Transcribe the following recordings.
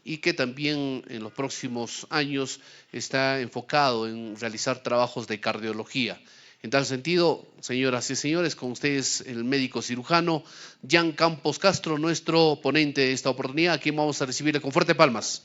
y que también en los próximos años está enfocado en realizar trabajos de cardiología. En tal sentido, señoras y señores, con ustedes el médico cirujano Jan Campos Castro, nuestro ponente de esta oportunidad, a quien vamos a recibirle con fuertes palmas.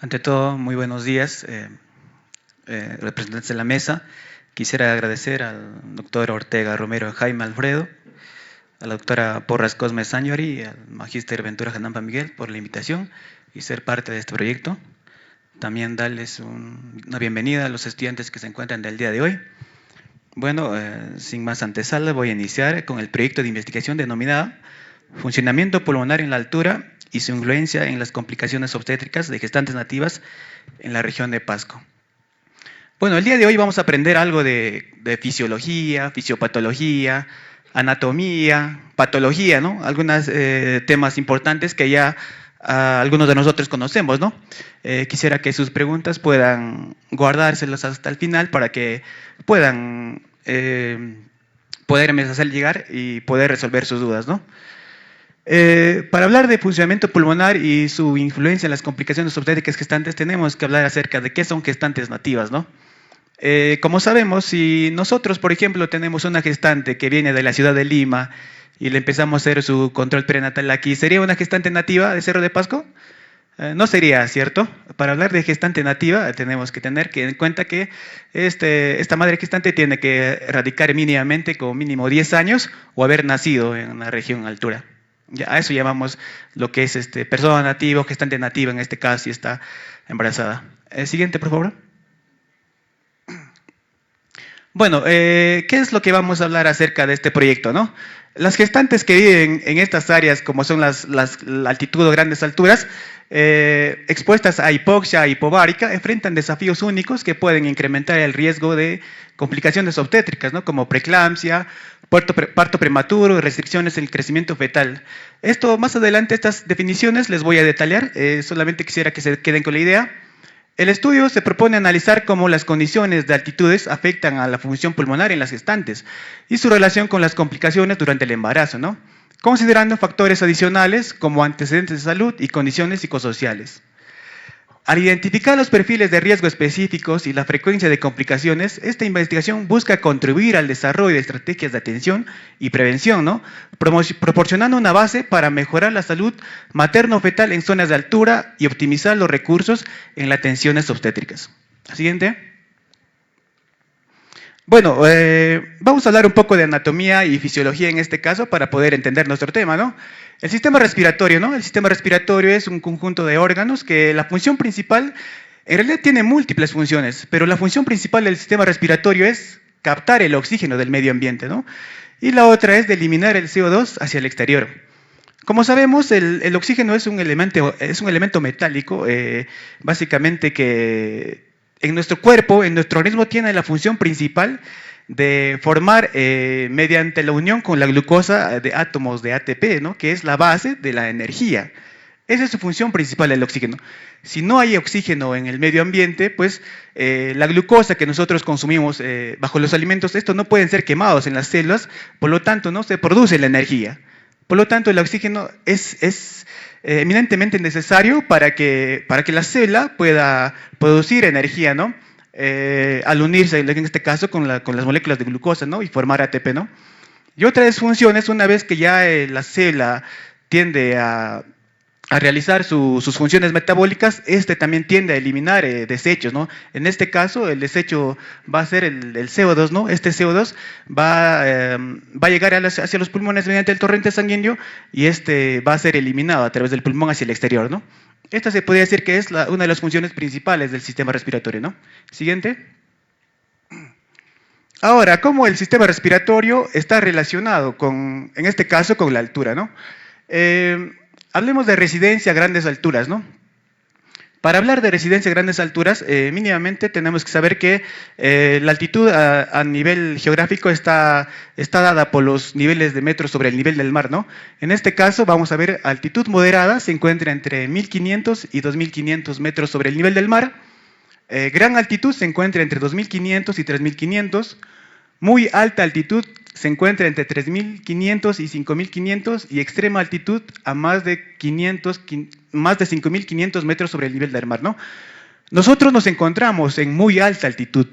Ante todo, muy buenos días, representantes de la mesa. Quisiera agradecer al doctor Ortega Romero Jaime Alfredo, a la doctora Porras Cosme Sañori y al magíster Ventura Janampa Miguel por la invitación y ser parte de este proyecto. También darles una bienvenida a los estudiantes que se encuentran del día de hoy. Bueno, sin más antesala, voy a iniciar con el proyecto de investigación denominado Funcionamiento pulmonar en la altura y su influencia en las complicaciones obstétricas de gestantes nativas en la región de Pasco. Bueno, el día de hoy vamos a aprender algo de fisiología, fisiopatología, anatomía, patología, ¿no? Algunos temas importantes que ya algunos de nosotros conocemos, ¿no? Quisiera que sus preguntas puedan guardárselas hasta el final para que puedan poderme hacer llegar y poder resolver sus dudas, ¿no? Para hablar de funcionamiento pulmonar y su influencia en las complicaciones obstétricas gestantes, tenemos que hablar acerca de qué son gestantes nativas, ¿no? Como sabemos, si nosotros, por ejemplo, tenemos una gestante que viene de la ciudad de Lima y le empezamos a hacer su control prenatal aquí, ¿sería una gestante nativa de Cerro de Pasco? No sería, ¿cierto? Para hablar de gestante nativa, tenemos que tener en cuenta que esta madre gestante tiene que radicar mínimamente como mínimo 10 años o haber nacido en una región altura. Ya, a eso llamamos lo que es persona nativa o gestante nativa, en este caso, si está embarazada. Siguiente, por favor. Bueno, ¿qué es lo que vamos a hablar acerca de este proyecto, no? Las gestantes que viven en estas áreas, como son la altitud o grandes alturas, expuestas a hipoxia hipovárica, enfrentan desafíos únicos que pueden incrementar el riesgo de complicaciones obstétricas, ¿no? Como preeclampsia, parto prematuro y restricciones en el crecimiento fetal. Esto, más adelante, estas definiciones les voy a detallar, solamente quisiera que se queden con la idea. El estudio se propone analizar cómo las condiciones de altitudes afectan a la función pulmonar en las gestantes y su relación con las complicaciones durante el embarazo, ¿no? Considerando factores adicionales como antecedentes de salud y condiciones psicosociales. Al identificar los perfiles de riesgo específicos y la frecuencia de complicaciones, esta investigación busca contribuir al desarrollo de estrategias de atención y prevención, ¿no? Proporcionando una base para mejorar la salud materno-fetal en zonas de altura y optimizar los recursos en las atenciones obstétricas. Siguiente. Bueno, vamos a hablar un poco de anatomía y fisiología en este caso para poder entender nuestro tema, ¿no? El sistema respiratorio, ¿no? El sistema respiratorio es un conjunto de órganos que la función principal, en realidad tiene múltiples funciones, pero la función principal del sistema respiratorio es captar el oxígeno del medio ambiente, ¿no? Y la otra es de eliminar el CO2 hacia el exterior. Como sabemos, el oxígeno es un elemento metálico, básicamente que en nuestro cuerpo, en nuestro organismo, tiene la función principal de formar, mediante la unión con la glucosa, de átomos de ATP, ¿no? Que es la base de la energía. Esa es su función principal del oxígeno. Si no hay oxígeno en el medio ambiente, pues la glucosa que nosotros consumimos bajo los alimentos, estos no pueden ser quemados en las células, por lo tanto no se produce la energía. Por lo tanto, el oxígeno es eminentemente necesario para que la célula pueda producir energía, ¿no? Al unirse, en este caso, con las moléculas de glucosa, ¿no? Y formar ATP, ¿no? Y otra de las funciones, una vez que ya la célula tiende a realizar sus funciones metabólicas, también tiende a eliminar desechos, ¿no? En este caso, el desecho va a ser el CO2, ¿no? Este CO2 va a llegar hacia los pulmones mediante el torrente sanguíneo y va a ser eliminado a través del pulmón hacia el exterior, ¿no? Esta se podría decir que es una de las funciones principales del sistema respiratorio, ¿no? Siguiente. Ahora, ¿cómo el sistema respiratorio está relacionado en este caso, con la altura, ¿no? Hablemos de residencia a grandes alturas, ¿no? Para hablar de residencia a grandes alturas, mínimamente tenemos que saber que la altitud a nivel geográfico está dada por los niveles de metros sobre el nivel del mar, ¿no? En este caso, vamos a ver, altitud moderada se encuentra entre 1.500 y 2.500 metros sobre el nivel del mar. Gran altitud se encuentra entre 2.500 y 3.500. Muy alta altitud se encuentra entre 3.500 y 5.500 y extrema altitud a más de 5.500 metros sobre el nivel del mar, ¿no? Nosotros nos encontramos en muy alta altitud,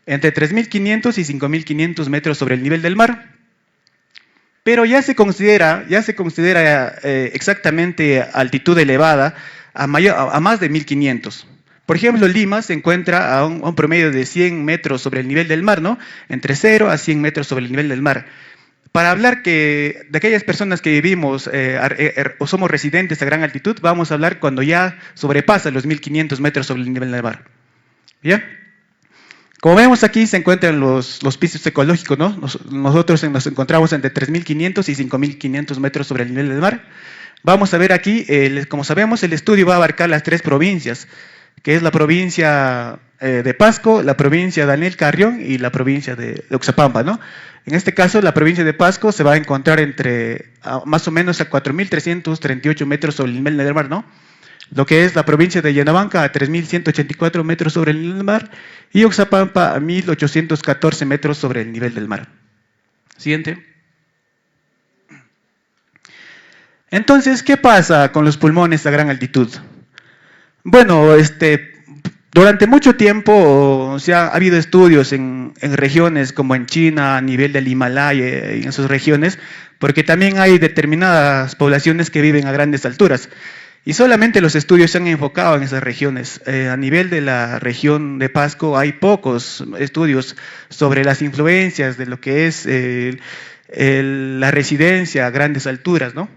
entre 3.500 y 5.500 metros sobre el nivel del mar, pero ya se considera exactamente altitud elevada a más de 1.500. Por ejemplo, Lima se encuentra a un promedio de 100 metros sobre el nivel del mar, ¿no? Entre 0 a 100 metros sobre el nivel del mar. Para hablar de aquellas personas que vivimos o somos residentes a gran altitud, vamos a hablar cuando ya sobrepasa los 1.500 metros sobre el nivel del mar. ¿Bien? Como vemos aquí se encuentran los pisos ecológicos, ¿no? Nosotros nos encontramos entre 3.500 y 5.500 metros sobre el nivel del mar. Vamos a ver aquí, como sabemos, el estudio va a abarcar las 3 provincias, que es la provincia de Pasco, la provincia de Daniel Carrión y la provincia de Oxapampa, ¿no? En este caso, la provincia de Pasco se va a encontrar más o menos a 4.338 metros sobre el nivel del mar, ¿no? Lo que es la provincia de Yanabanca a 3.184 metros sobre el nivel del mar y Oxapampa a 1.814 metros sobre el nivel del mar. Siguiente. Entonces, ¿qué pasa con los pulmones a gran altitud? Bueno, durante mucho tiempo ha habido estudios en regiones como en China, a nivel del Himalaya y en sus regiones, porque también hay determinadas poblaciones que viven a grandes alturas. Y solamente los estudios se han enfocado en esas regiones. A nivel de la región de Pasco hay pocos estudios sobre las influencias de lo que es la residencia a grandes alturas, ¿no?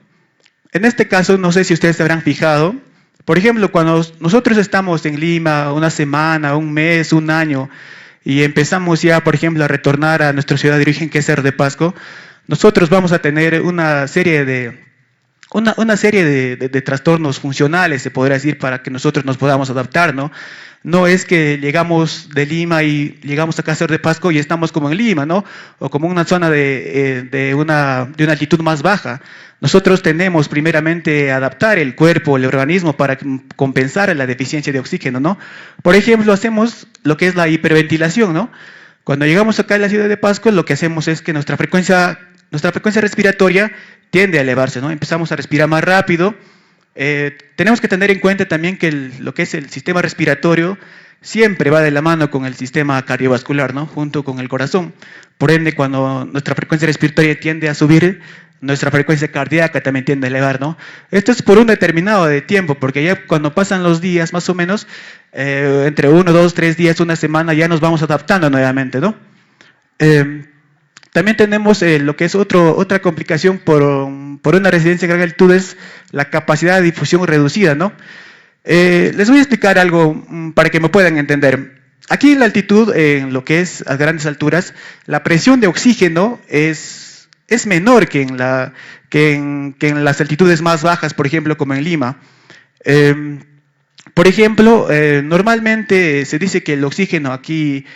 En este caso, no sé si ustedes se habrán fijado, por ejemplo, cuando nosotros estamos en Lima una semana, un mes, un año, y empezamos ya, por ejemplo, a retornar a nuestra ciudad de origen, que es Cerro de Pasco, nosotros vamos a tener una serie de trastornos funcionales, se podría decir, para que nosotros nos podamos adaptar, ¿no? No es que llegamos de Lima y llegamos acá a Cerro de Pasco y estamos como en Lima, ¿no? O como una zona de una altitud más baja. Nosotros tenemos primeramente adaptar el cuerpo, el organismo para compensar la deficiencia de oxígeno, ¿no? Por ejemplo, hacemos lo que es la hiperventilación, ¿no? Cuando llegamos acá a la ciudad de Pasco, lo que hacemos es que nuestra frecuencia respiratoria tiende a elevarse, ¿no? Empezamos a respirar más rápido. Tenemos que tener en cuenta también que lo que es el sistema respiratorio siempre va de la mano con el sistema cardiovascular, ¿no? Junto con el corazón. Por ende, cuando nuestra frecuencia respiratoria tiende a subir, nuestra frecuencia cardíaca también tiende a elevar, ¿no? Esto es por un determinado de tiempo, porque ya cuando pasan los días, más o menos, entre 1, 2, 3 días, una semana, ya nos vamos adaptando nuevamente, ¿no? También tenemos lo que es otra complicación por una residencia a gran altitud, es la capacidad de difusión reducida, ¿no? Les voy a explicar algo para que me puedan entender. Aquí en la altitud, en lo que es a grandes alturas, la presión de oxígeno es menor que en las altitudes más bajas, por ejemplo, como en Lima. Por ejemplo, normalmente se dice que el oxígeno aquí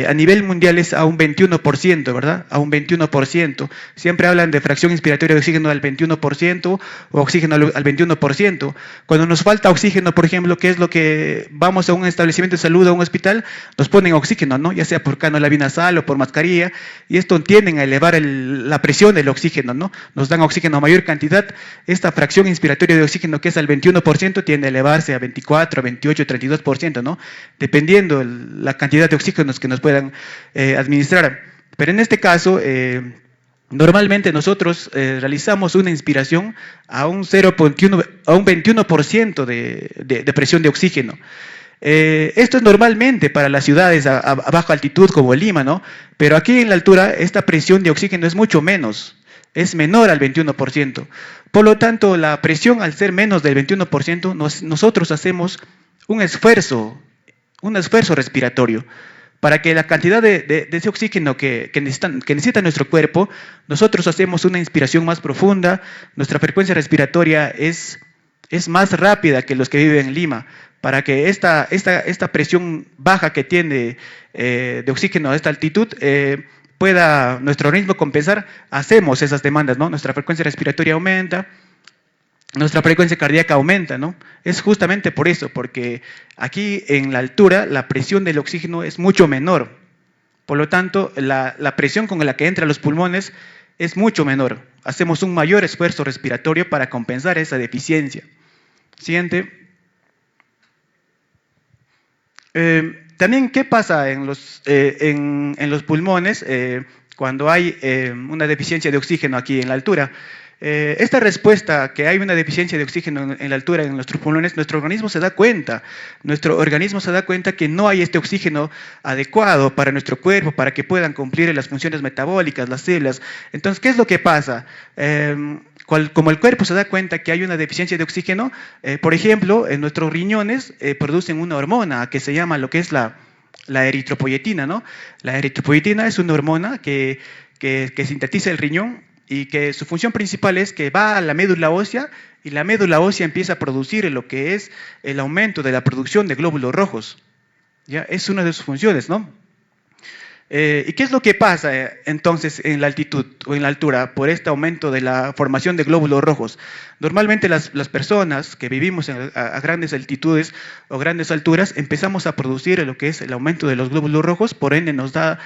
a nivel mundial es a un 21%, ¿verdad? A un 21%. Siempre hablan de fracción inspiratoria de oxígeno al 21% o oxígeno al 21%. Cuando nos falta oxígeno, por ejemplo, ¿qué es lo que vamos a un establecimiento de salud, a un hospital? Nos ponen oxígeno, ¿no? Ya sea por cánula nasal o por mascarilla, y esto tienden a elevar la presión del oxígeno, ¿no? Nos dan oxígeno a mayor cantidad. Esta fracción inspiratoria de oxígeno, que es al 21%, tiende a elevarse a 24, 28, 32%, ¿no? Dependiendo la cantidad de oxígenos que nos puedan administrar. Pero en este caso, normalmente nosotros realizamos una inspiración a un 21% de presión de oxígeno. Esto es normalmente para las ciudades a baja altitud como Lima, ¿no? Pero aquí en la altura esta presión de oxígeno es mucho menos, es menor al 21%. Por lo tanto, la presión al ser menos del 21%, nosotros hacemos un esfuerzo respiratorio para que la cantidad de ese oxígeno que necesita nuestro cuerpo, nosotros hacemos una inspiración más profunda, nuestra frecuencia respiratoria es es más rápida que los que viven en Lima. Para que esta presión baja que tiene de oxígeno a esta altitud pueda nuestro organismo compensar, hacemos esas demandas, ¿no? Nuestra frecuencia respiratoria aumenta, nuestra frecuencia cardíaca aumenta, ¿no? Es justamente por eso, porque aquí en la altura la presión del oxígeno es mucho menor. Por lo tanto, la presión con la que entra a los pulmones es mucho menor. Hacemos un mayor esfuerzo respiratorio para compensar esa deficiencia. Siguiente. También, ¿qué pasa en los pulmones cuando hay una deficiencia de oxígeno aquí en la altura? Esta respuesta que hay una deficiencia de oxígeno en la altura en nuestros pulmones, nuestro organismo se da cuenta que no hay este oxígeno adecuado para nuestro cuerpo, para que puedan cumplir las funciones metabólicas, las células. Entonces, ¿qué es lo que pasa? Como el cuerpo se da cuenta que hay una deficiencia de oxígeno, por ejemplo, en nuestros riñones producen una hormona que se llama lo que es la eritropoyetina, ¿no? La eritropoyetina es una hormona que sintetiza el riñón y que su función principal es que va a la médula ósea y la médula ósea empieza a producir lo que es el aumento de la producción de glóbulos rojos. ¿Ya? Es una de sus funciones, ¿no? ¿Y qué es lo que pasa entonces en la altitud o en la altura por este aumento de la formación de glóbulos rojos? Normalmente las personas que vivimos a grandes altitudes o grandes alturas empezamos a producir lo que es el aumento de los glóbulos rojos, por ende nos da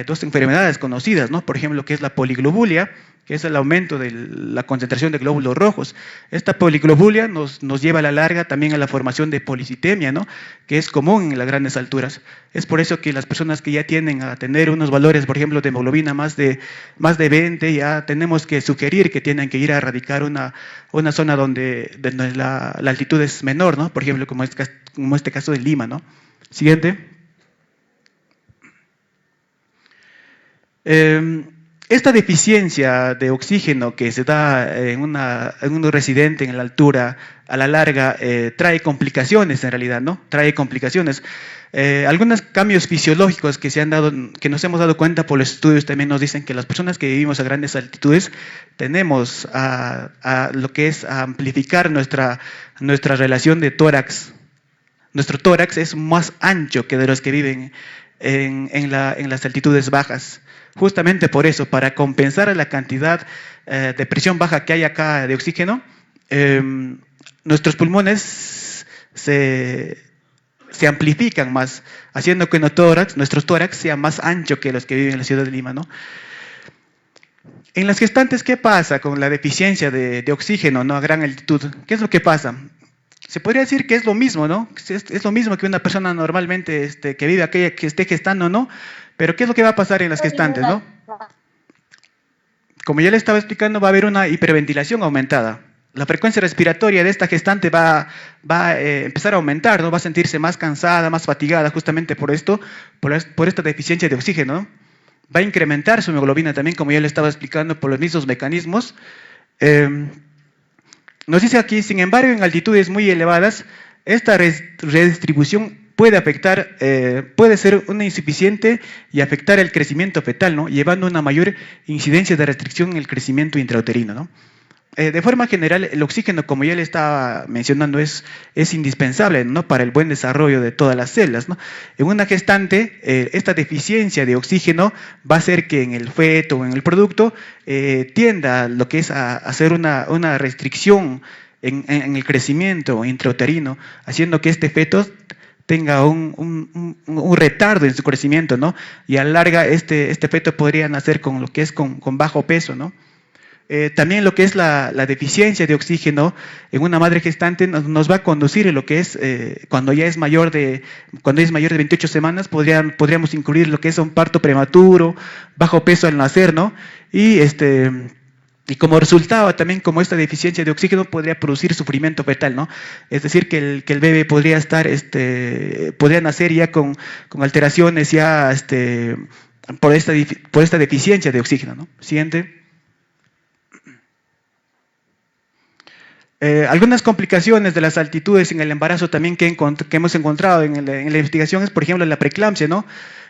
dos enfermedades conocidas, ¿no? Por ejemplo, lo que es la poliglobulia, que es el aumento de la concentración de glóbulos rojos. Esta poliglobulia nos lleva a la larga también a la formación de policitemia, ¿no? Que es común en las grandes alturas. Es por eso que las personas que ya tienden a tener unos valores, por ejemplo, de hemoglobina más de 20, ya tenemos que sugerir que tienen que ir a erradicar una zona donde la altitud es menor, ¿no? Por ejemplo, como este caso de Lima, ¿no? Siguiente. Esta deficiencia de oxígeno que se da en un residente en la altura, a la larga, trae complicaciones en realidad, ¿no? Trae complicaciones. Algunos cambios fisiológicos que nos hemos dado cuenta por los estudios también nos dicen que las personas que vivimos a grandes altitudes tenemos a lo que es a amplificar nuestra relación de tórax. Nuestro tórax es más ancho que de los que viven en las altitudes bajas. Justamente por eso, para compensar la cantidad de presión baja que hay acá de oxígeno, nuestros pulmones se amplifican más, haciendo que nuestro tórax sea más ancho que los que viven en la ciudad de Lima, ¿no? En las gestantes, ¿qué pasa con la deficiencia de oxígeno, ¿no? A gran altitud? ¿Qué es lo que pasa? Se podría decir que es lo mismo, ¿no? Es lo mismo que una persona normalmente que vive aquella que esté gestando, ¿no? Pero ¿qué es lo que va a pasar en las gestantes, no? Como ya le estaba explicando, va a haber una hiperventilación aumentada. La frecuencia respiratoria de esta gestante va a empezar a aumentar, ¿no? Va a sentirse más cansada, más fatigada, justamente por esto, por esta deficiencia de oxígeno, ¿no? Va a incrementar su hemoglobina también, como ya le estaba explicando, por los mismos mecanismos. Nos dice aquí, sin embargo, en altitudes muy elevadas, esta redistribución puede ser una insuficiente y afectar el crecimiento fetal, ¿no? Llevando a una mayor incidencia de restricción en el crecimiento intrauterino, ¿no? De forma general, el oxígeno, como ya le estaba mencionando, es indispensable, ¿no? Para el buen desarrollo de todas las células, ¿no? En una gestante, esta deficiencia de oxígeno va a hacer que en el feto o en el producto tienda lo que es a hacer una restricción en el crecimiento intrauterino, haciendo que este feto tenga un retardo en su crecimiento, ¿no? Y a la larga este feto podría nacer con lo que es con bajo peso, ¿no? También lo que es la deficiencia de oxígeno en una madre gestante nos va a conducir en lo que es, cuando es mayor de 28 semanas, podríamos incluir lo que es un parto prematuro, bajo peso al nacer, ¿no? Y como resultado también, como esta deficiencia de oxígeno podría producir sufrimiento fetal, ¿no? Es decir, que el bebé podría nacer ya con alteraciones ya por esta deficiencia de oxígeno, ¿no? Siguiente. Algunas complicaciones de las altitudes en el embarazo también que hemos encontrado en la investigación es, por ejemplo, la preeclampsia, ¿no?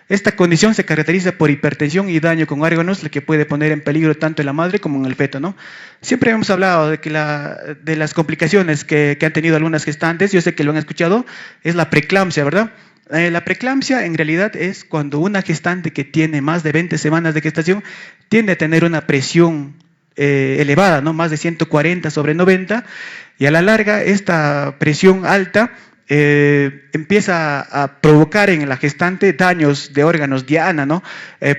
Esta condición se caracteriza por hipertensión y daño con órganos, lo que puede poner en peligro tanto en la madre como en el feto, ¿no? Siempre hemos hablado de que de las complicaciones que han tenido algunas gestantes, yo sé que lo han escuchado, es la preeclampsia, ¿verdad? La preeclampsia en realidad es cuando una gestante que tiene más de 20 semanas de gestación tiende a tener una presión elevada, ¿no? Más de 140/90, y a la larga esta presión alta empieza a provocar en la gestante daños de órganos diana, ¿no?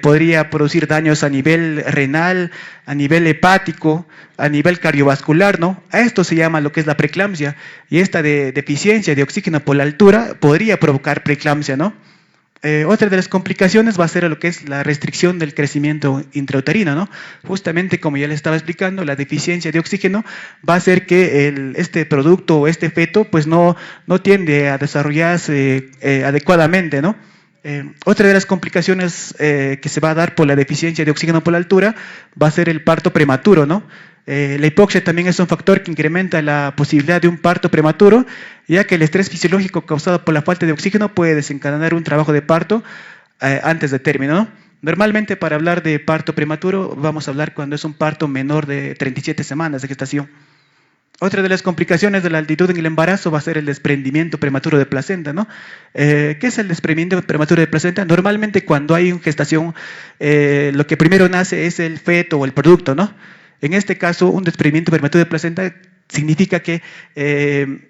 Podría producir daños a nivel renal, a nivel hepático, a nivel cardiovascular, ¿no? A esto se llama lo que es la preeclampsia, y esta deficiencia de oxígeno por la altura podría provocar preeclampsia, ¿no? Otra de las complicaciones va a ser lo que es la restricción del crecimiento intrauterino, ¿no? Justamente como ya les estaba explicando, la deficiencia de oxígeno va a hacer que este producto o este feto pues no tiende a desarrollarse adecuadamente, ¿no? Otra de las complicaciones que se va a dar por la deficiencia de oxígeno por la altura va a ser el parto prematuro, ¿no? La hipoxia también es un factor que incrementa la posibilidad de un parto prematuro, ya que el estrés fisiológico causado por la falta de oxígeno puede desencadenar un trabajo de parto antes de término, ¿no? Normalmente para hablar de parto prematuro vamos a hablar cuando es un parto menor de 37 semanas de gestación. Otra de las complicaciones de la altitud en el embarazo va a ser el desprendimiento prematuro de placenta, ¿no? ¿Qué es el desprendimiento prematuro de placenta? Normalmente cuando hay una gestación, lo que primero nace es el feto o el producto, ¿no? En este caso, un desprendimiento prematuro de placenta significa que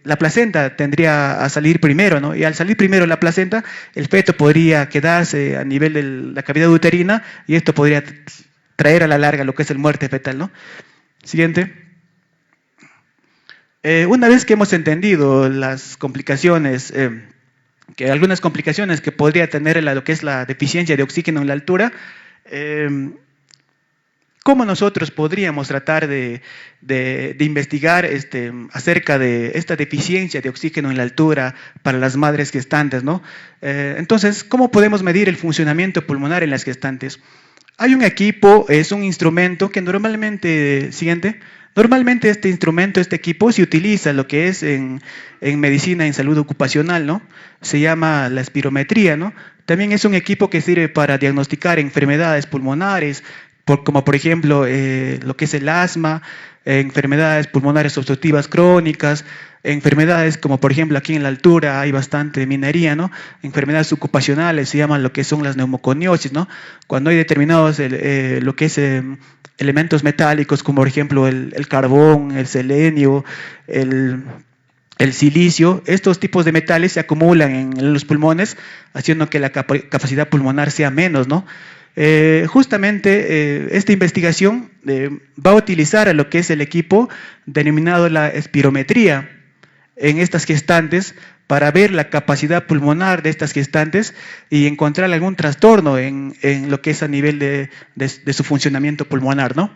la placenta tendría a salir primero, ¿no? Y al salir primero la placenta, el feto podría quedarse a nivel de la cavidad uterina, y esto podría traer a la larga lo que es el muerte fetal, ¿no? Siguiente. Una vez que hemos entendido las complicaciones, algunas complicaciones que podría tener lo que es la deficiencia de oxígeno en la altura, ¿cómo nosotros podríamos tratar de investigar acerca de esta deficiencia de oxígeno en la altura para las madres gestantes, ¿no? Entonces, ¿cómo podemos medir el funcionamiento pulmonar en las gestantes? Hay un equipo, es un instrumento que normalmente, normalmente este instrumento, este equipo se utiliza lo que es en medicina, en salud ocupacional, ¿no? Se llama la espirometría, ¿no? También es un equipo que sirve para diagnosticar enfermedades pulmonares, como por ejemplo lo que es el asma, enfermedades pulmonares obstructivas crónicas, enfermedades como por ejemplo aquí en la altura hay bastante minería, ¿no? Enfermedades ocupacionales se llaman lo que son las neumoconiosis, ¿no? Cuando hay determinados lo que es elementos metálicos como por ejemplo el carbón, el selenio, el silicio, estos tipos de metales se acumulan en los pulmones, haciendo que la capacidad pulmonar sea menos, ¿no? Justamente esta investigación va a utilizar a lo que es el equipo denominado la espirometría en estas gestantes para ver la capacidad pulmonar de estas gestantes y encontrar algún trastorno en lo que es a nivel de su funcionamiento pulmonar, ¿no?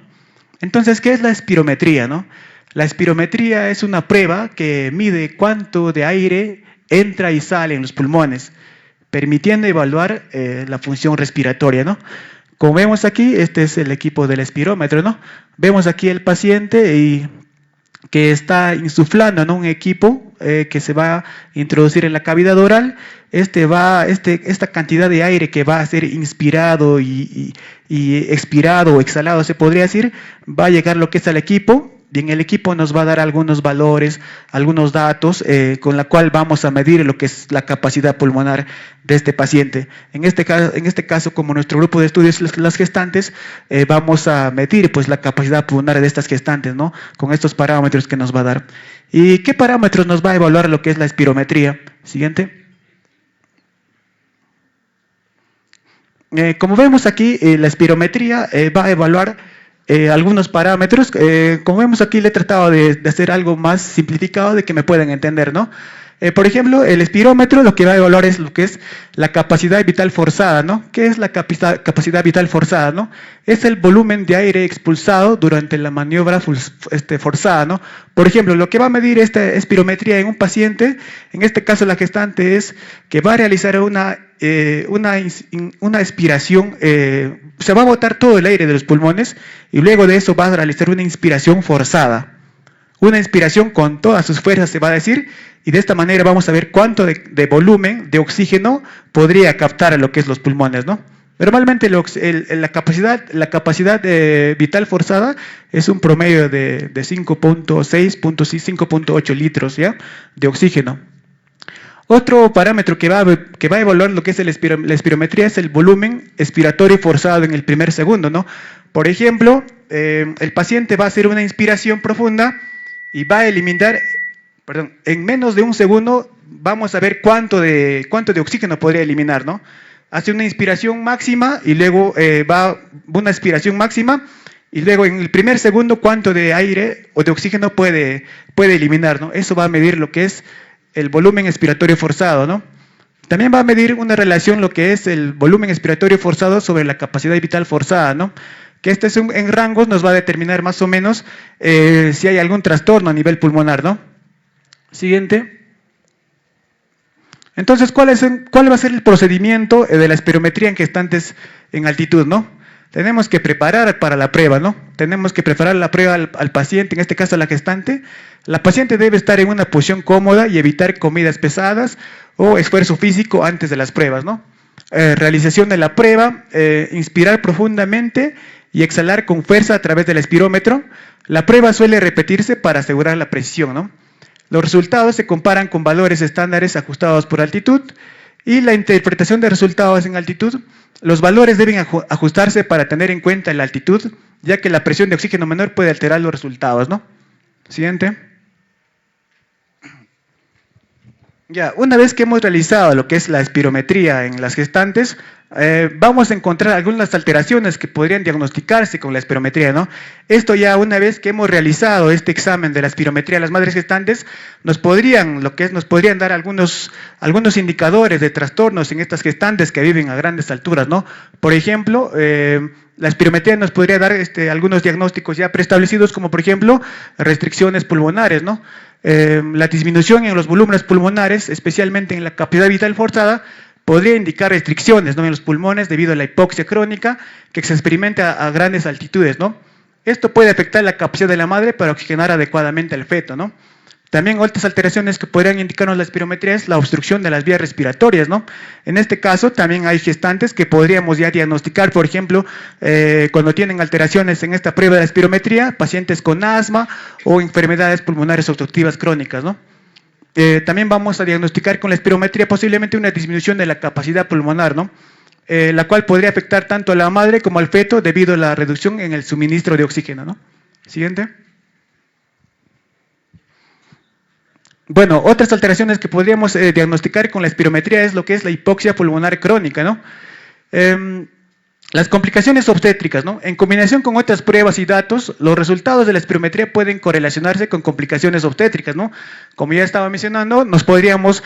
Entonces, ¿qué es la espirometría, no? La espirometría es una prueba que mide cuánto de aire entra y sale en los pulmones, permitiendo evaluar la función respiratoria, ¿no? Como vemos aquí, este es el equipo del espirómetro, ¿no? Vemos aquí el paciente y que está insuflando, ¿no? Un equipo que se va a introducir en la cavidad oral. Esta cantidad de aire que va a ser inspirado y expirado o exhalado, se podría decir, va a llegar lo que es al equipo. Y en el equipo nos va a dar algunos valores, algunos datos con la cual vamos a medir lo que es la capacidad pulmonar de este paciente. En este caso, como nuestro grupo de estudios, las gestantes, vamos a medir pues la capacidad pulmonar de estas gestantes, ¿no? Con estos parámetros que nos va a dar. ¿Y qué parámetros nos va a evaluar lo que es la espirometría? Siguiente. Como vemos aquí, la espirometría va a evaluar algunos parámetros. Como vemos aquí, le he tratado de hacer algo más simplificado de que me puedan entender, ¿no? Por ejemplo, el espirómetro lo que va a evaluar es lo que es la capacidad vital forzada, ¿no? ¿Qué es la capacidad vital forzada, no? Es el volumen de aire expulsado durante la maniobra forzada, ¿no? Por ejemplo, lo que va a medir esta espirometría en un paciente, en este caso la gestante, es que va a realizar una expiración, se va a botar todo el aire de los pulmones y luego de eso va a realizar una inspiración forzada. una inspiración con todas sus fuerzas, se va a decir, y de esta manera vamos a ver cuánto de volumen de oxígeno podría captar lo que es los pulmones, ¿no? Normalmente la capacidad vital forzada es un promedio de 5.6, 5.8 litros, ¿ya?, de oxígeno. Otro parámetro que va a evaluar lo que es la espirometría es el volumen expiratorio forzado en el primer segundo, ¿no? Por ejemplo, el paciente va a hacer una inspiración profunda y va a eliminar, en menos de un segundo vamos a ver cuánto de oxígeno podría eliminar, ¿no? Hace una inspiración máxima y luego va una expiración máxima y luego en el primer segundo cuánto de aire o de oxígeno puede eliminar, ¿no? Eso va a medir lo que es el volumen expiratorio forzado, ¿no? También va a medir una relación lo que es el volumen expiratorio forzado sobre la capacidad vital forzada, ¿no? Que este es en rangos nos va a determinar más o menos si hay algún trastorno a nivel pulmonar, ¿no? Siguiente. Entonces, ¿cuál va a ser el procedimiento de la espirometría en gestantes en altitud, ¿no? Tenemos que preparar para la prueba, ¿no? Tenemos que preparar la prueba al paciente, en este caso a la gestante. La paciente debe estar en una posición cómoda y evitar comidas pesadas o esfuerzo físico antes de las pruebas, ¿no? Realización de la prueba, inspirar profundamente y exhalar con fuerza a través del espirómetro. La prueba suele repetirse para asegurar la precisión, ¿no? Los resultados se comparan con valores estándares ajustados por altitud y la interpretación de resultados en altitud. Los valores deben ajustarse para tener en cuenta la altitud, ya que la presión de oxígeno menor puede alterar los resultados, ¿no? Siguiente. Ya, una vez que hemos realizado lo que es la espirometría en las gestantes, vamos a encontrar algunas alteraciones que podrían diagnosticarse con la espirometría, ¿no? Esto ya una vez que hemos realizado este examen de la espirometría a las madres gestantes, nos podrían dar algunos indicadores de trastornos en estas gestantes que viven a grandes alturas, ¿no? Por ejemplo, la espirometría nos podría dar algunos diagnósticos ya preestablecidos, como por ejemplo restricciones pulmonares, ¿no? La disminución en los volúmenes pulmonares, especialmente en la capacidad vital forzada, podría indicar restricciones, ¿no?, en los pulmones debido a la hipoxia crónica que se experimenta a grandes altitudes, ¿no? Esto puede afectar la capacidad de la madre para oxigenar adecuadamente al feto, ¿no? También otras alteraciones que podrían indicarnos la espirometría es la obstrucción de las vías respiratorias, ¿no? En este caso también hay gestantes que podríamos ya diagnosticar, por ejemplo, cuando tienen alteraciones en esta prueba de la espirometría, pacientes con asma o enfermedades pulmonares obstructivas crónicas, ¿no? También vamos a diagnosticar con la espirometría posiblemente una disminución de la capacidad pulmonar, ¿no? La cual podría afectar tanto a la madre como al feto debido a la reducción en el suministro de oxígeno, ¿no? Siguiente. Bueno, otras alteraciones que podríamos diagnosticar con la espirometría es lo que es la hipoxia pulmonar crónica, ¿no? Las complicaciones obstétricas, ¿no? En combinación con otras pruebas y datos, los resultados de la espirometría pueden correlacionarse con complicaciones obstétricas, ¿no? Como ya estaba mencionando, podríamos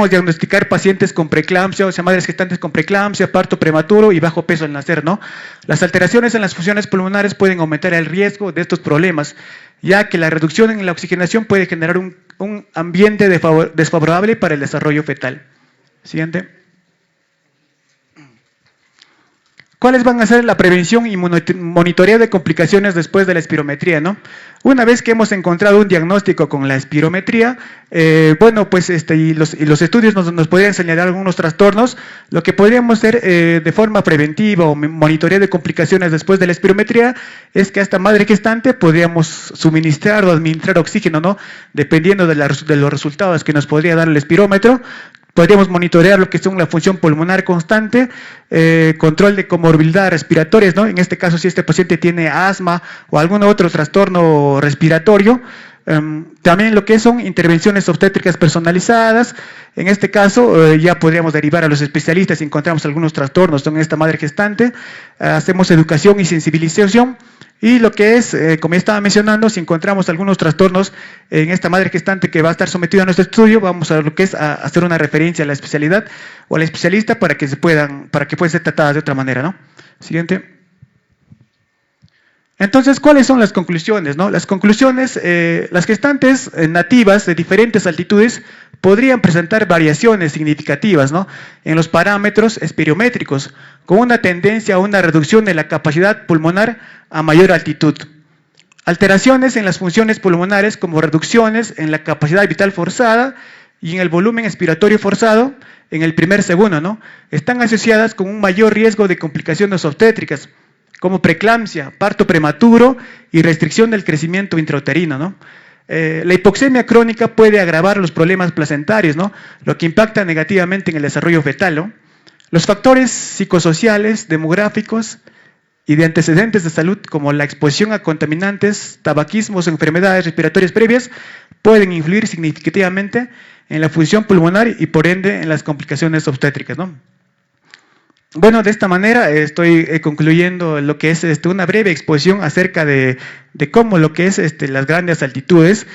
diagnosticar pacientes con preeclampsia, o sea, madres gestantes con preeclampsia, parto prematuro y bajo peso al nacer, ¿no? Las alteraciones en las funciones pulmonares pueden aumentar el riesgo de estos problemas, ya que la reducción en la oxigenación puede generar un ambiente desfavorable para el desarrollo fetal. Siguiente. ¿Cuáles van a ser la prevención y monitoreo de complicaciones después de la espirometría, ¿no? Una vez que hemos encontrado un diagnóstico con la espirometría, bueno, pues y los estudios nos podrían señalar algunos trastornos. Lo que podríamos hacer de forma preventiva o monitoreo de complicaciones después de la espirometría es que a esta madre gestante podríamos suministrar o administrar oxígeno, ¿no? Dependiendo de los resultados que nos podría dar el espirómetro. Podríamos monitorear lo que son la función pulmonar constante, control de comorbilidades respiratorias, ¿no? En este caso, si este paciente tiene asma o algún otro trastorno respiratorio. También lo que son intervenciones obstétricas personalizadas. En este caso, ya podríamos derivar a los especialistas si encontramos algunos trastornos en esta madre gestante. Hacemos educación y sensibilización. Y lo que es, como ya estaba mencionando, si encontramos algunos trastornos en esta madre gestante que va a estar sometida a nuestro estudio, vamos a lo que es a hacer una referencia a la especialidad o al especialista para que puedan ser tratadas de otra manera, ¿no? Siguiente. Entonces, ¿cuáles son las conclusiones, no? Las conclusiones, las gestantes nativas de diferentes altitudes podrían presentar variaciones significativas, ¿no?, en los parámetros espirométricos, con una tendencia a una reducción de la capacidad pulmonar a mayor altitud. Alteraciones en las funciones pulmonares como reducciones en la capacidad vital forzada y en el volumen expiratorio forzado en el primer segundo, ¿no? Están asociadas con un mayor riesgo de complicaciones obstétricas, como preeclampsia, parto prematuro y restricción del crecimiento intrauterino, ¿no? La hipoxemia crónica puede agravar los problemas placentarios, ¿no? Lo que impacta negativamente en el desarrollo fetal, ¿no? Los factores psicosociales, demográficos y de antecedentes de salud, como la exposición a contaminantes, tabaquismos o enfermedades respiratorias previas, pueden influir significativamente en la función pulmonar y por ende en las complicaciones obstétricas, ¿no? Bueno, de esta manera estoy concluyendo lo que es una breve exposición acerca de cómo lo que es las grandes altitudes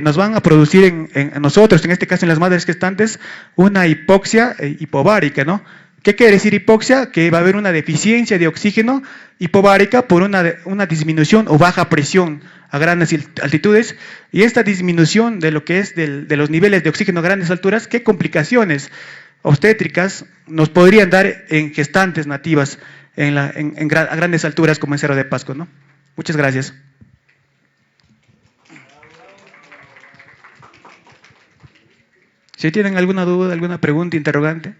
nos van a producir en nosotros, en este caso en las madres gestantes, una hipoxia hipovárica, ¿no? ¿Qué quiere decir hipoxia? Que va a haber una deficiencia de oxígeno hipovárica por una disminución o baja presión a grandes altitudes, y esta disminución de lo que es de los niveles de oxígeno a grandes alturas, ¿qué complicaciones obstétricas nos podrían dar en gestantes nativas a grandes alturas como en Cerro de Pasco, ¿no? Muchas gracias. Si tienen alguna duda, alguna pregunta, interrogante.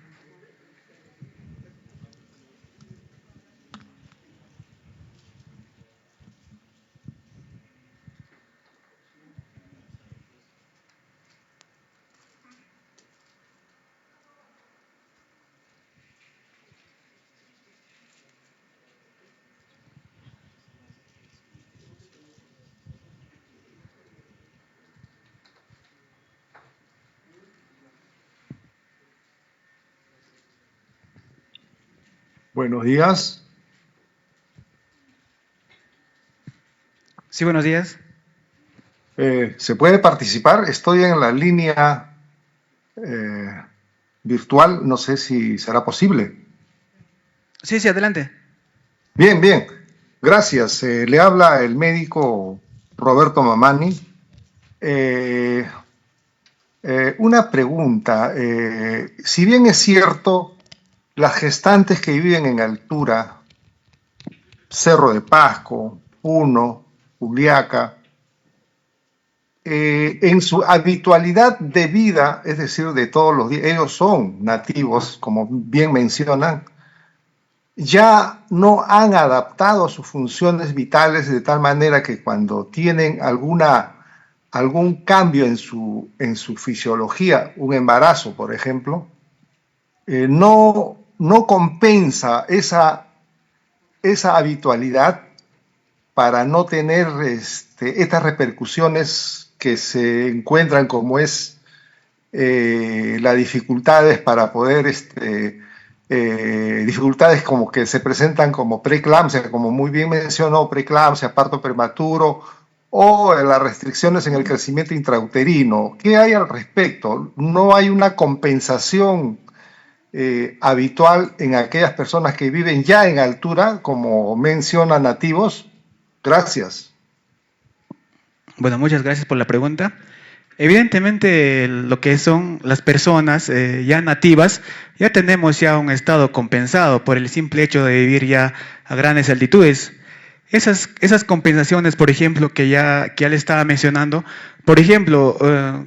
Buenos días. Sí, buenos días. ¿Se puede participar? Estoy en la línea virtual, no sé si será posible. Sí, sí, adelante. Bien, bien. Gracias. Le habla el médico Roberto Mamani. Una pregunta. Si bien es cierto, las gestantes que viven en altura, Cerro de Pasco, Puno, Juliaca, en su habitualidad de vida, es decir, de todos los días, ellos son nativos, como bien mencionan, ya no han adaptado sus funciones vitales de tal manera que cuando tienen algún cambio en su fisiología, un embarazo, por ejemplo, no compensa esa habitualidad para no tener estas repercusiones que se encuentran, como es las dificultades para poder, dificultades como que se presentan como preeclampsia, como muy bien mencionó, preeclampsia, parto prematuro, o las restricciones en el crecimiento intrauterino. ¿Qué hay al respecto? ¿No hay una compensación habitual en aquellas personas que viven ya en altura, como mencionan nativos? Gracias. Bueno, muchas gracias por la pregunta. Evidentemente, lo que son las personas ya nativas, ya tenemos ya un estado compensado por el simple hecho de vivir ya a grandes altitudes. Esas compensaciones, por ejemplo, que ya le estaba mencionando, por ejemplo,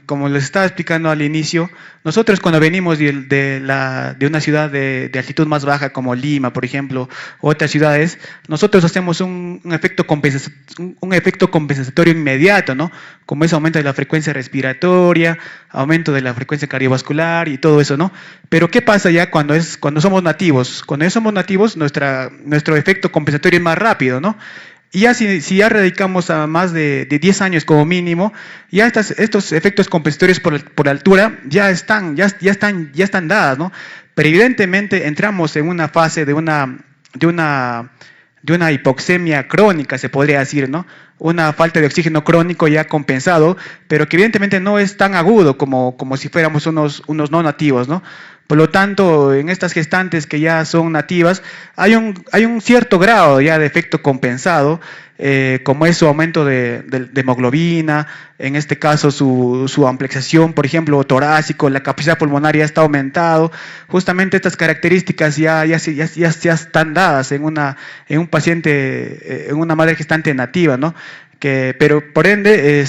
como les estaba explicando al inicio, nosotros cuando venimos de una ciudad de altitud más baja como Lima, por ejemplo, u otras ciudades, nosotros hacemos un efecto compensatorio inmediato, ¿no? Como es aumento de la frecuencia respiratoria, aumento de la frecuencia cardiovascular y todo eso, ¿no? Pero ¿qué pasa ya cuando somos nativos? Cuando ya somos nativos, nuestro efecto compensatorio es más rápido, ¿no? Y ya si ya radicamos a más de 10 años como mínimo, ya estos efectos compensatorios por altura ya están dadas, ¿no? Pero evidentemente entramos en una fase de una hipoxemia crónica, se podría decir, ¿no? Una falta de oxígeno crónico ya compensado, pero que evidentemente no es tan agudo como si fuéramos unos no nativos, ¿no? Por lo tanto, en estas gestantes que ya son nativas, hay un cierto grado ya de efecto compensado, como es su aumento de hemoglobina, en este caso su ampliación, por ejemplo, torácico, la capacidad pulmonar ya está aumentado. Justamente estas características ya están dadas en un paciente, en una madre gestante nativa, ¿no? pero por ende,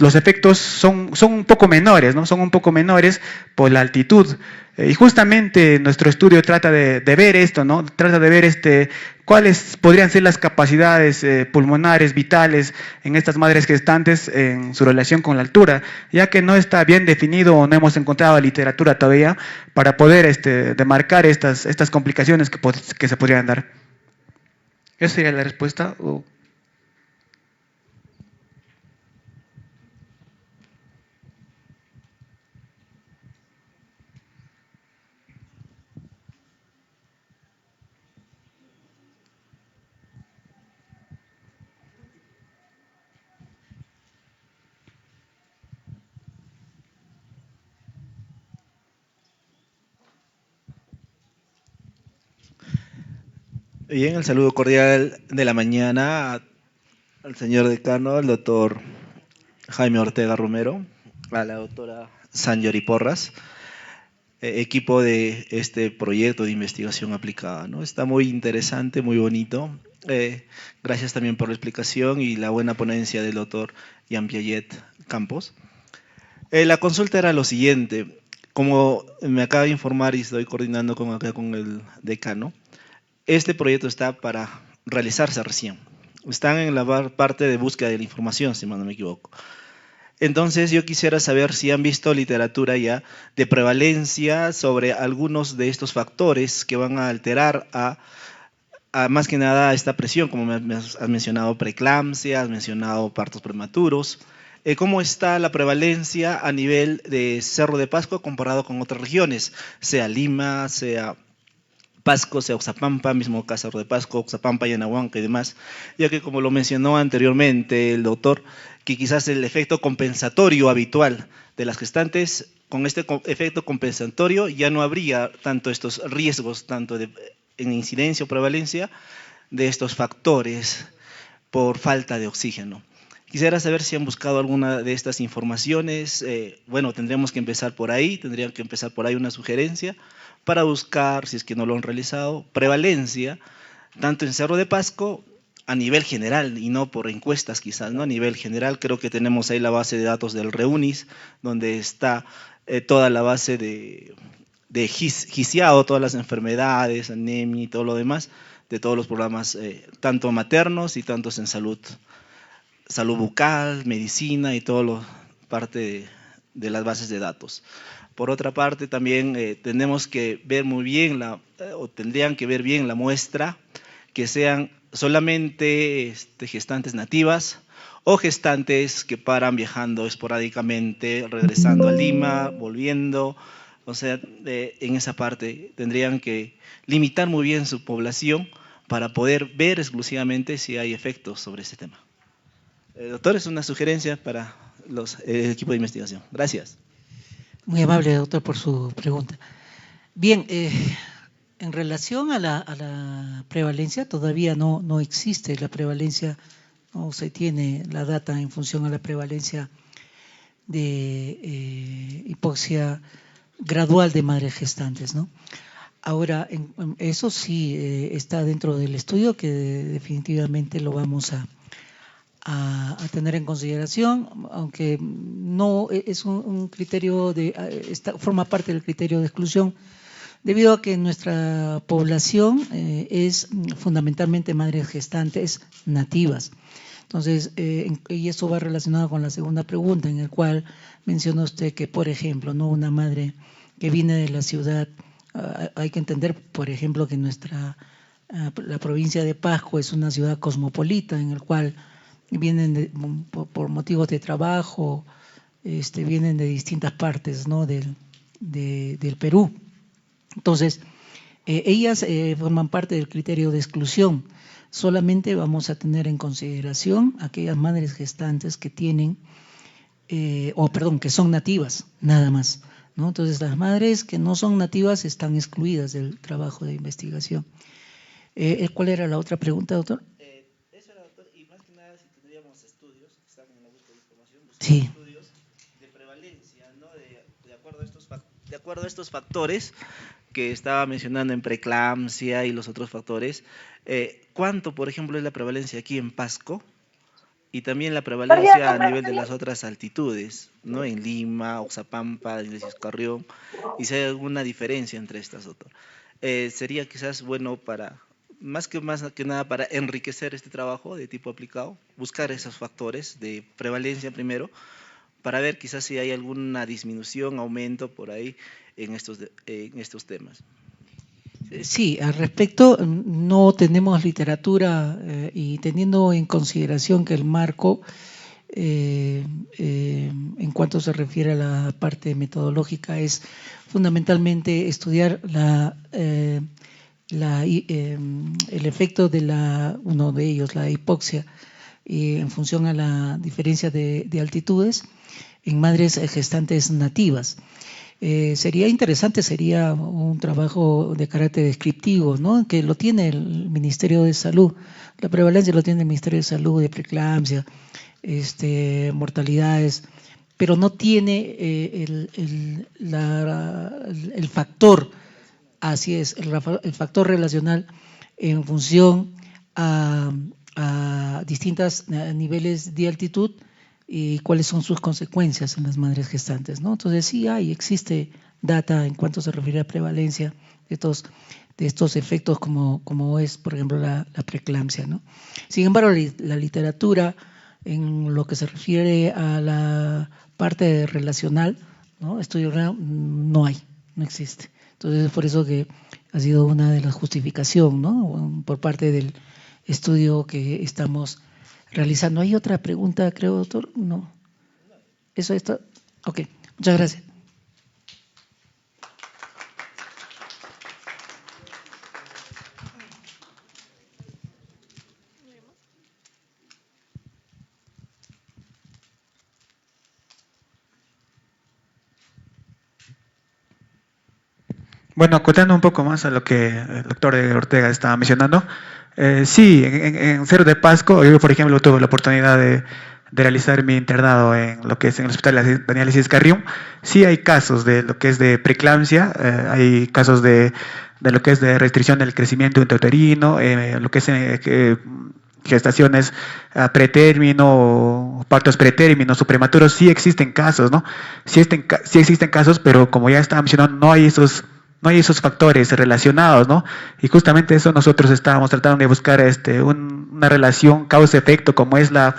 los efectos son un poco menores, ¿no? Son un poco menores por la altitud. Y justamente nuestro estudio trata de ver esto, ¿no? Trata de ver cuáles podrían ser las capacidades pulmonares, vitales en estas madres gestantes en su relación con la altura, ya que no está bien definido o no hemos encontrado literatura todavía para poder demarcar estas complicaciones que se podrían dar. ¿Esa sería la respuesta? Bien, el saludo cordial de la mañana al señor decano, al doctor Jaime Ortega Romero, a la doctora Sanjori Porras, equipo de este proyecto de investigación aplicada, ¿no? Está muy interesante, muy bonito. Gracias también por la explicación y la buena ponencia del doctor Jean Piaget Campos. La consulta era lo siguiente. Como me acaba de informar y estoy coordinando con el decano, este proyecto está para realizarse recién. Están en la parte de búsqueda de la información, si no me equivoco. Entonces yo quisiera saber si han visto literatura ya de prevalencia sobre algunos de estos factores que van a alterar a más que nada esta presión, como me has mencionado preeclampsia, has mencionado partos prematuros. ¿Cómo está la prevalencia a nivel de Cerro de Pasco comparado con otras regiones, sea Lima, sea Pasco, sea Oxapampa, mismo caso Cerro de Pasco, Oxapampa, Yanahuanca y demás, ya que como lo mencionó anteriormente el doctor, que quizás el efecto compensatorio habitual de las gestantes, con este efecto compensatorio ya no habría tanto estos riesgos, tanto en incidencia o prevalencia de estos factores por falta de oxígeno. Quisiera saber si han buscado alguna de estas informaciones. Bueno, tendríamos que empezar por ahí, tendrían que empezar por ahí una sugerencia para buscar, si es que no lo han realizado, prevalencia, tanto en Cerro de Pasco a nivel general y no por encuestas quizás, ¿no? A nivel general creo que tenemos ahí la base de datos del REUNIS, donde está toda la base de GISIAO, todas las enfermedades, anemia y todo lo demás, de todos los programas, tanto maternos y tantos en salud bucal, medicina y todo lo parte de las bases de datos. Por otra parte, también tenemos que ver muy bien, o tendrían que ver bien la muestra, que sean solamente gestantes nativas o gestantes que paran viajando esporádicamente, regresando a Lima, volviendo. O sea, en esa parte tendrían que limitar muy bien su población para poder ver exclusivamente si hay efectos sobre ese tema. Doctor, es una sugerencia para el equipo de investigación. Gracias. Muy amable, doctor, por su pregunta. Bien, en relación a la prevalencia, todavía no existe la prevalencia, no se tiene la data en función a la prevalencia de hipoxia gradual de madres gestantes, ¿no? Ahora, eso sí está dentro del estudio que definitivamente lo vamos a tener en consideración, aunque no es un criterio forma parte del criterio de exclusión, debido a que nuestra población es fundamentalmente madres gestantes nativas. Entonces, y eso va relacionado con la segunda pregunta, en el cual menciona usted que, por ejemplo, no una madre que viene de la ciudad, hay que entender, por ejemplo, que la provincia de Pasco es una ciudad cosmopolita, en el cual vienen por motivos de trabajo, vienen de distintas partes, ¿no? del Perú. Entonces, ellas forman parte del criterio de exclusión. Solamente vamos a tener en consideración aquellas madres gestantes que tienen, que son nativas, nada más, ¿no? Entonces, las madres que no son nativas están excluidas del trabajo de investigación. ¿Cuál era la otra pregunta, doctor? Sí. Estudios de prevalencia, ¿no? de acuerdo a estos factores que estaba mencionando en preeclampsia y los otros factores, ¿cuánto, por ejemplo, es la prevalencia aquí en Pasco y también la prevalencia a nivel de las otras altitudes, ¿no? En Lima, Oxapampa, Iglesias Carrión, y si hay alguna diferencia entre estas, doctor. Sería quizás bueno para, más que nada, para enriquecer este trabajo de tipo aplicado, buscar esos factores de prevalencia primero, para ver quizás si hay alguna disminución, aumento por ahí en estos temas. Sí, al respecto no tenemos literatura y teniendo en consideración que el marco, en cuanto se refiere a la parte metodológica, es fundamentalmente estudiar el efecto de uno de ellos, la hipoxia, en función a la diferencia de altitudes en madres gestantes nativas. Sería interesante, sería un trabajo de carácter descriptivo, ¿no? Que lo tiene el Ministerio de Salud, la prevalencia lo tiene el Ministerio de Salud, de preeclampsia, mortalidades, pero no tiene el factor, así es, el factor relacional en función a distintos niveles de altitud y cuáles son sus consecuencias en las madres gestantes, ¿no? Entonces sí existe data en cuanto se refiere a prevalencia de estos efectos como es, por ejemplo, la preeclampsia, ¿no? Sin embargo, la literatura en lo que se refiere a la parte relacional, ¿no? Estudio real, no existe. Entonces es por eso que ha sido una de las justificaciones, ¿no? Por parte del estudio que estamos realizando. ¿Hay otra pregunta, creo, doctor? No. ¿Eso está? Ok, muchas gracias. Bueno, acotando un poco más a lo que el doctor Ortega estaba mencionando, sí, en Cerro de Pasco, yo por ejemplo tuve la oportunidad de realizar mi internado en lo que es en el Hospital Daniel Isis Carrión. Sí hay casos de lo que es de preeclampsia, hay casos de lo que es de restricción del crecimiento intrauterino, lo que es gestaciones a pretérmino, o partos pretérminos o prematuros, sí existen casos, ¿no? Sí existen casos, pero como ya estaba mencionando, no hay esos factores relacionados, ¿no? Y justamente eso nosotros estábamos tratando de buscar una relación causa-efecto, como es la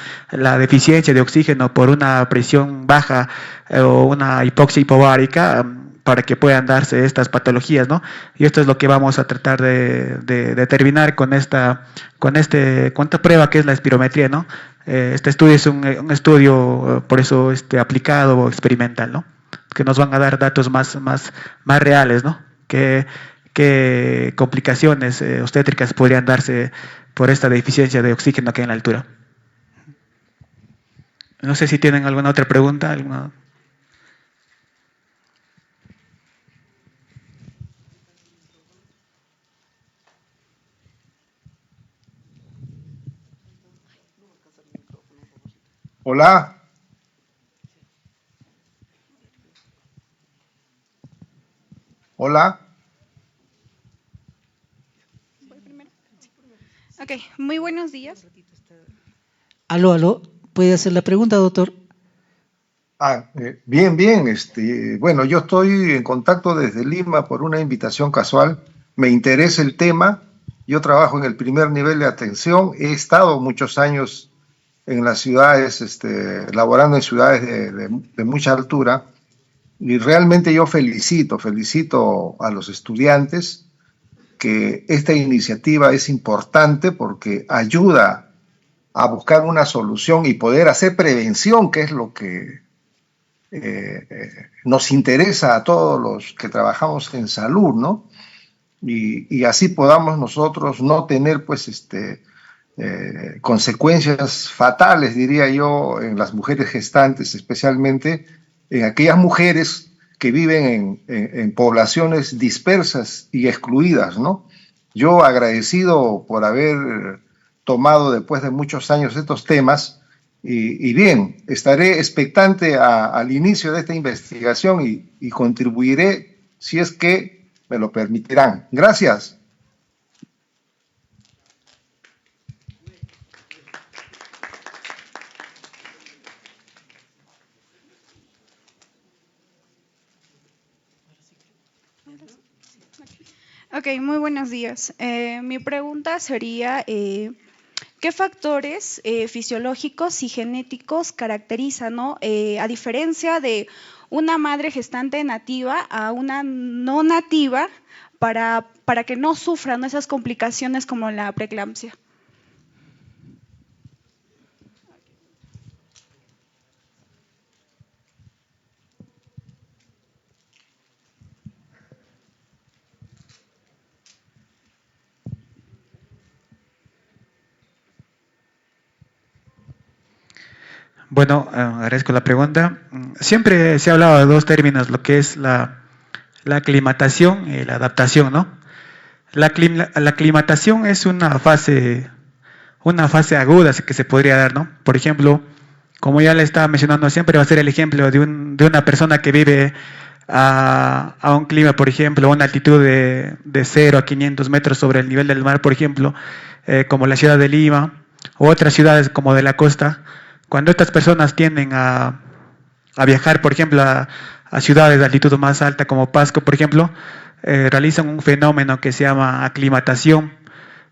deficiencia de oxígeno por una presión baja o una hipoxia hipobarárica, para que puedan darse estas patologías, ¿no? Y esto es lo que vamos a tratar de determinar con esta prueba que es la espirometría, ¿no? Este estudio es un estudio, por eso aplicado o experimental, ¿no? Que nos van a dar datos más reales, ¿no? ¿Qué complicaciones obstétricas podrían darse por esta deficiencia de oxígeno aquí en la altura? No sé si tienen alguna otra pregunta. Hola. Hola. Ok, muy buenos días. Aló, ¿puede hacer la pregunta, doctor? Bien. Bueno, yo estoy en contacto desde Lima por una invitación casual. Me interesa el tema. Yo trabajo en el primer nivel de atención. He estado muchos años en las ciudades, laborando en ciudades de mucha altura. Y realmente yo felicito a los estudiantes que esta iniciativa es importante porque ayuda a buscar una solución y poder hacer prevención, que es lo que nos interesa a todos los que trabajamos en salud, ¿no? Y así podamos nosotros no tener, pues, consecuencias fatales, diría yo, en las mujeres gestantes, especialmente en aquellas mujeres que viven en poblaciones dispersas y excluidas, ¿no? Yo agradecido por haber tomado después de muchos años estos temas y bien, estaré expectante al inicio de esta investigación y contribuiré si es que me lo permitirán. Gracias. Ok, muy buenos días. Mi pregunta sería, ¿qué factores fisiológicos y genéticos caracterizan, ¿no? A diferencia de una madre gestante nativa a una no nativa para que no sufran esas complicaciones como la preeclampsia? Bueno, agradezco la pregunta. Siempre se ha hablado de dos términos, lo que es la aclimatación y la adaptación, ¿no? La aclimatación es una fase aguda que se podría dar, ¿no? Por ejemplo, como ya le estaba mencionando, siempre va a ser el ejemplo de una persona que vive a un clima, por ejemplo, a una altitud de 0 a 500 metros sobre el nivel del mar, por ejemplo, como la ciudad de Lima, u otras ciudades como de la costa. Cuando estas personas tienden a viajar, por ejemplo, a ciudades de altitud más alta como Pasco, por ejemplo, realizan un fenómeno que se llama aclimatación.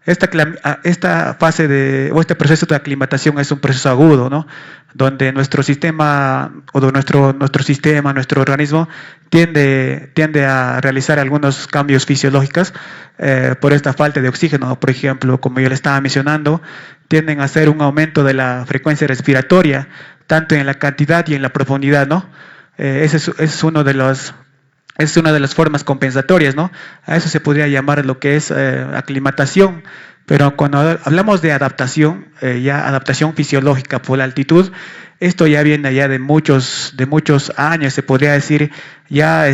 Esta fase o este proceso de aclimatación es un proceso agudo, ¿no? Donde nuestro sistema, nuestro organismo tiende a realizar algunos cambios fisiológicos por esta falta de oxígeno. Por ejemplo, como yo le estaba mencionando, tienden a hacer un aumento de la frecuencia respiratoria, tanto en la cantidad y en la profundidad, ¿no? Ese es uno de los es una de las formas compensatorias, ¿no? A eso se podría llamar lo que es aclimatación. Pero cuando hablamos de adaptación, ya adaptación fisiológica por la altitud, esto ya viene ya de muchos años, se podría decir ya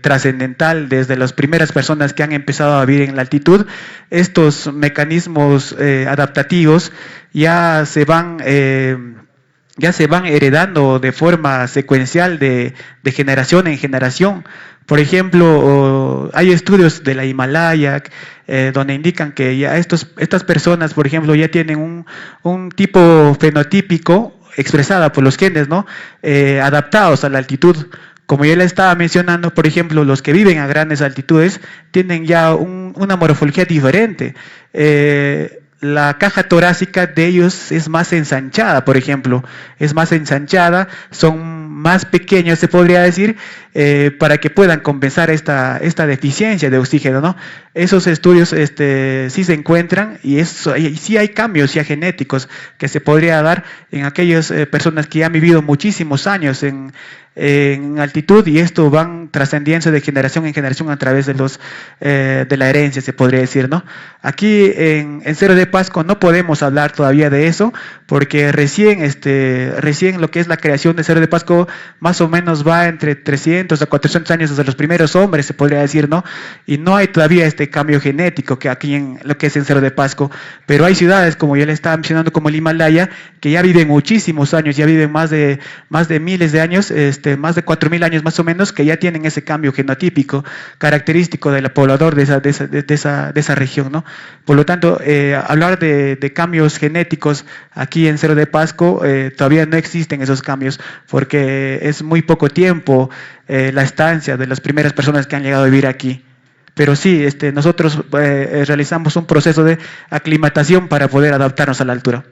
trascendental, desde las primeras personas que han empezado a vivir en la altitud. Estos mecanismos adaptativos ya se van heredando de forma secuencial de generación en generación. Por ejemplo, hay estudios de la Himalaya donde indican que ya estas personas, por ejemplo, ya tienen un tipo fenotípico expresada por los genes, ¿no? Adaptados a la altitud. Como ya le estaba mencionando, por ejemplo, los que viven a grandes altitudes tienen ya una morfología diferente. La caja torácica de ellos es más ensanchada, por ejemplo, es más ensanchada, son más pequeños, se podría decir, para que puedan compensar esta deficiencia de oxígeno, ¿no? Esos estudios sí se encuentran y sí hay cambios ya genéticos que se podría dar en aquellas personas que han vivido muchísimos años en altitud, y esto van trascendiendo de generación en generación a través de la herencia, se podría decir, ¿no? Aquí en Cerro de Pasco no podemos hablar todavía de eso, porque recién lo que es la creación de Cerro de Pasco más o menos va entre 300 a 400 años desde los primeros hombres, se podría decir, ¿no? Y no hay todavía este cambio genético que aquí en lo que es en Cerro de Pasco, pero hay ciudades, como ya le estaba mencionando, como el Himalaya, que ya viven muchísimos años, ya viven más de miles de años, más de 4.000 años más o menos, que ya tienen ese cambio genotípico característico del poblador de esa región, ¿no? Por lo tanto, hablar de cambios genéticos aquí en Cerro de Pasco, todavía no existen esos cambios, porque es muy poco tiempo la estancia de las primeras personas que han llegado a vivir aquí. Pero sí, nosotros realizamos un proceso de aclimatación para poder adaptarnos a la altura.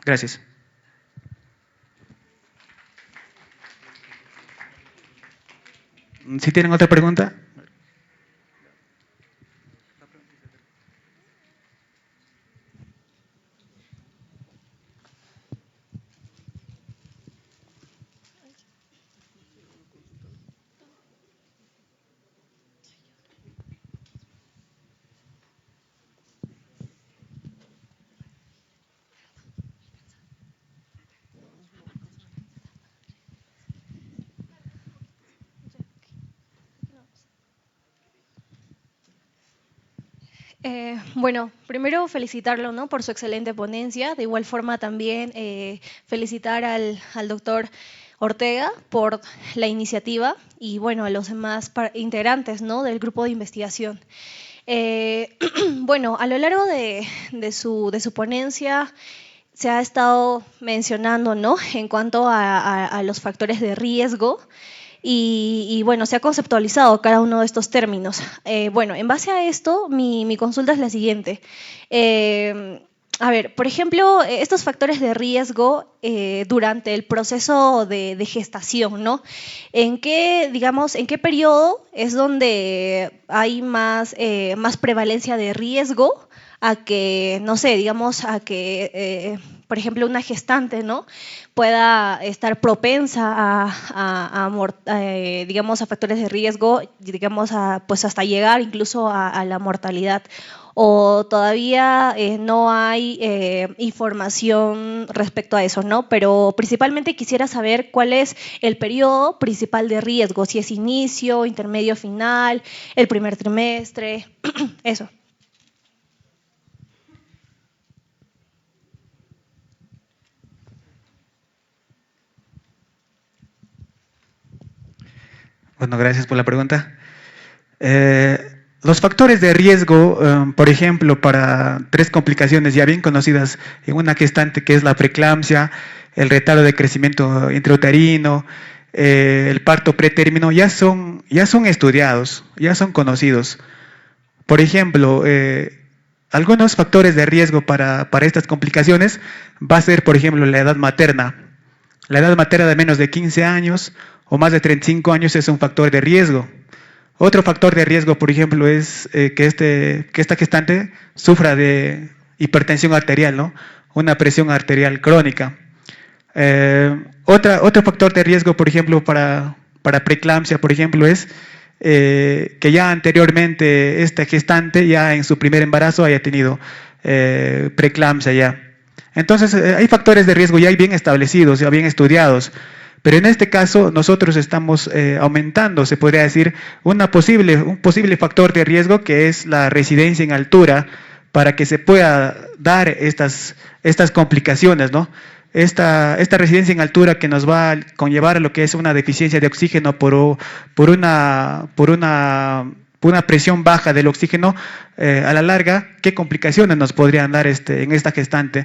Gracias. ¿Sí tienen otra pregunta? Bueno, primero felicitarlo, ¿no?, por su excelente ponencia. De igual forma también felicitar al doctor Ortega por la iniciativa y bueno, a los demás integrantes, ¿no?, del grupo de investigación. Bueno, a lo largo de su ponencia se ha estado mencionando, ¿no?, en cuanto a los factores de riesgo. y bueno, se ha conceptualizado cada uno de estos términos. Bueno, en base a esto, mi consulta es la siguiente. A ver, por ejemplo, estos factores de riesgo durante el proceso de gestación, ¿no? ¿En qué, digamos, en qué periodo es donde hay más prevalencia de riesgo a que, no sé, digamos, a que, por ejemplo, una gestante, ¿no?, pueda estar propensa digamos, a factores de riesgo, digamos, pues hasta llegar incluso a la mortalidad? ¿O todavía no hay información respecto a eso, ¿no? Pero principalmente quisiera saber cuál es el periodo principal de riesgo, si es inicio, intermedio, final, el primer trimestre, eso. Bueno, gracias por la pregunta. Los factores de riesgo, por ejemplo, para 3 complicaciones ya bien conocidas en una gestante, que es la preeclampsia, el retardo de crecimiento intrauterino, el parto pretérmino, ya son estudiados, ya son conocidos. Por ejemplo, algunos factores de riesgo para estas complicaciones va a ser, por ejemplo, la edad materna. La edad materna de menos de 15 años o más de 35 años es un factor de riesgo. Otro factor de riesgo, por ejemplo, es que esta gestante sufra de hipertensión arterial, ¿no? Una presión arterial crónica. Otro factor de riesgo, por ejemplo, para preeclampsia, por ejemplo, es que ya anteriormente esta gestante, ya en su primer embarazo, haya tenido preeclampsia ya. Entonces, hay factores de riesgo ya bien establecidos, ya bien estudiados. Pero en este caso nosotros estamos aumentando, se podría decir, un posible factor de riesgo, que es la residencia en altura, para que se pueda dar estas complicaciones, ¿no? Esta residencia en altura que nos va a conllevar a lo que es una deficiencia de oxígeno por una presión baja del oxígeno, a la larga, ¿qué complicaciones nos podrían dar en esta gestante?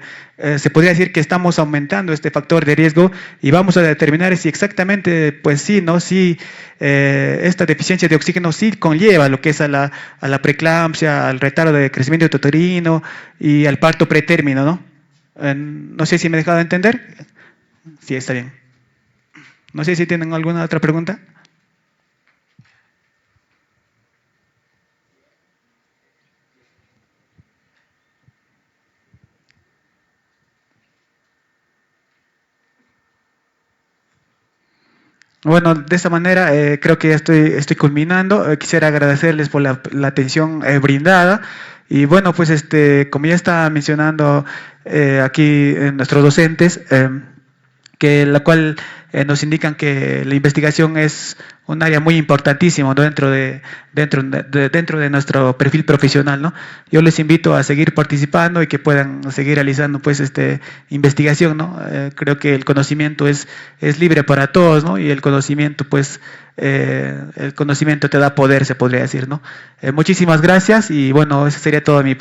Se podría decir que estamos aumentando este factor de riesgo y vamos a determinar si exactamente, pues sí, ¿no? Si esta deficiencia de oxígeno sí conlleva lo que es a la preeclampsia, al retardo de crecimiento intrauterino y al parto pretérmino, ¿no? No sé si me he dejado de entender. Sí, está bien. No sé si tienen alguna otra pregunta. Bueno, de esta manera creo que ya estoy culminando. Quisiera agradecerles por la atención brindada. Y bueno, pues como ya está mencionando aquí nuestros docentes, que la cual nos indican que la investigación es un área muy importantísima, ¿no? dentro de nuestro perfil profesional, ¿no? Yo les invito a seguir participando y que puedan seguir realizando pues investigación, ¿no? Creo que el conocimiento es libre para todos, ¿no? Y el conocimiento pues te da poder, se podría decir, ¿no? Muchísimas gracias y bueno, eso sería todo de mi parte.